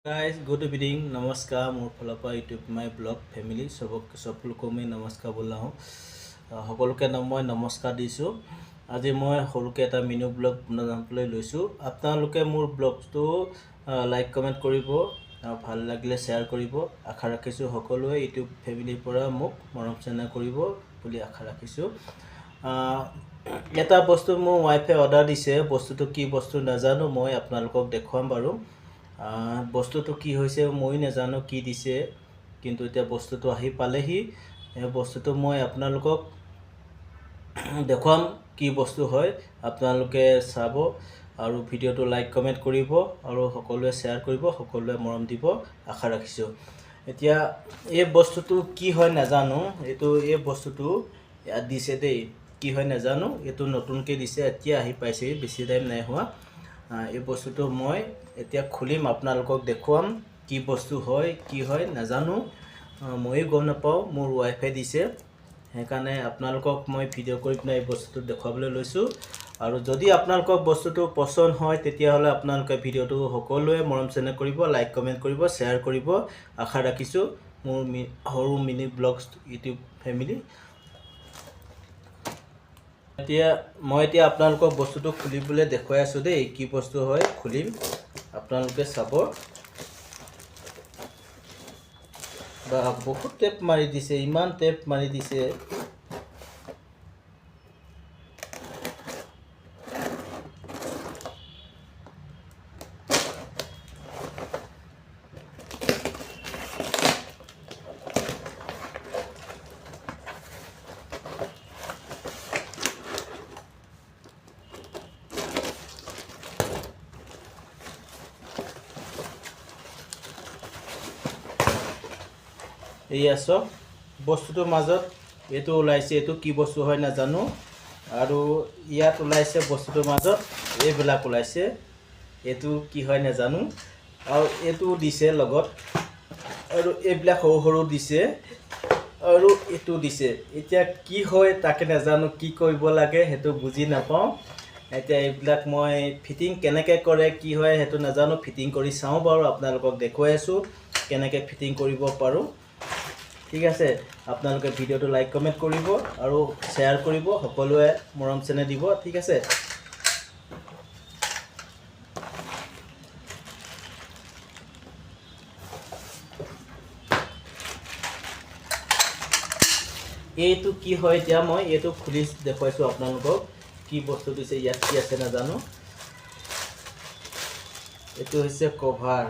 guys good evening नमस्कार मोर फलपा YouTube my blog family सबको मैं नमस्कार बोला हूँ सकलोके मैं नमस्कार दिसो आज मैं सरुके एटा मिनी ब्लॉग बनाबले लैसो आपनालोके मोर ब्लॉगটো लाइक कमेंट करिबो ভাল লাগিলে शेयर करिबो आशा राखिसो सकलोए यूट्यूब फैमिलीर পৰা মোক मरम चेना करिबो বুলি आशा राखिसो এটা বস্তু মোৰ ওয়াইফে অৰ্ডাৰ দিছে বস্তুটো কি বস্তু নাজানো মই আপোনালোকক দেখুৱাম বাৰু বস্তুটো কি হৈছে মই নাজানো কি দিছে কিন্তু এটা বস্তুটো আহি পালেহি এই বস্তুটো মই আপোনালোকক দেখুৱাম কি বস্তু হয় আপোনালোকে চাব আৰু ভিডিওটো লাইক কমেন্ট কৰিব আৰু সকলোৱে শেয়াৰ কৰিব সকলোৱে মৰম দিব আশা ৰাখিছো এতিয়া এই বস্তুটো কি হয় নাজানো এটো এই বস্তুটো দিছে দেই কি হয় নাজানো এটো নতুনকে দিছে এতিয়া আহি পাইছে বেছি টাইম নাই হোৱা এই বস্তুটো মই এতিয়া খুলিম আপোনালোকক দেখুৱাম কি বস্তু হয় কি হয় নাজানো মই গম নাপাও মোৰ ওয়াইফে দিছে হেকানে আপোনালোকক মই ভিডিও কৰি পিনে এই বস্তুটো দেখাবলৈ লৈছো আৰু যদি আপোনালোকক বস্তুটো পছন্দ হয় তেতিয়া হলে আপোনালোকে ভিডিওটো সকলোৱে মৰম চেনে কৰিব লাইক কমেন্ট কৰিব শেয়াৰ কৰিব আশা ৰাখিছো মোৰ সৰু মিনি ব্লগছ ইউটিউব ফ্যামিলি মই এতিয়া আপোনালোকক বস্তুটো খুলিবলৈ দেখুৱাই আছো দেই কি বস্তু হয় খুলিম আপোনালোকে চাব বা বহুত টেপ মাৰি দিছে ইমান টেপ মাৰি দিছে এই আছো বস্তুটোৰ মাজত এটো ওলাইছে এটো কি বস্তু হয় না জানো আৰু ইয়াত ওলাইছে বস্তুটোৰ মাজত এইবিলাক ওলাইছে এটো কি হয় না জানো আৰু এটো দিছে লগত আৰু এইবিলাক সৰু সৰু দিছে আৰু এটো দিছে এতিয়া কি হয় তাকে না জানো কি কৰিব লাগে হেতু বুজি নাপাও এতিয়া এইবিলাক মই ফিটিং কেনেকৈ কৰে কি হয় হেতু না জানো ফিটিং কৰি চাও বাৰু আপোনালোকক দেখুৱাই আছো কেনেকৈ ফিটিং কৰিব পাৰো ঠিক আছে আপোনালোকে ভিডিওটো লাইক কমেন্ট কৰিব আৰু শেয়াৰ কৰিব সকলোৱে মৰম চেনে দিব ঠিক আছে এইটো কি হয় এতিয়া মই এটো খুলি দেখুৱাইছো আপোনালোকক কি বস্তু দিছে ইয়াত কি আছে না জানো এটো হৈছে কভাৰ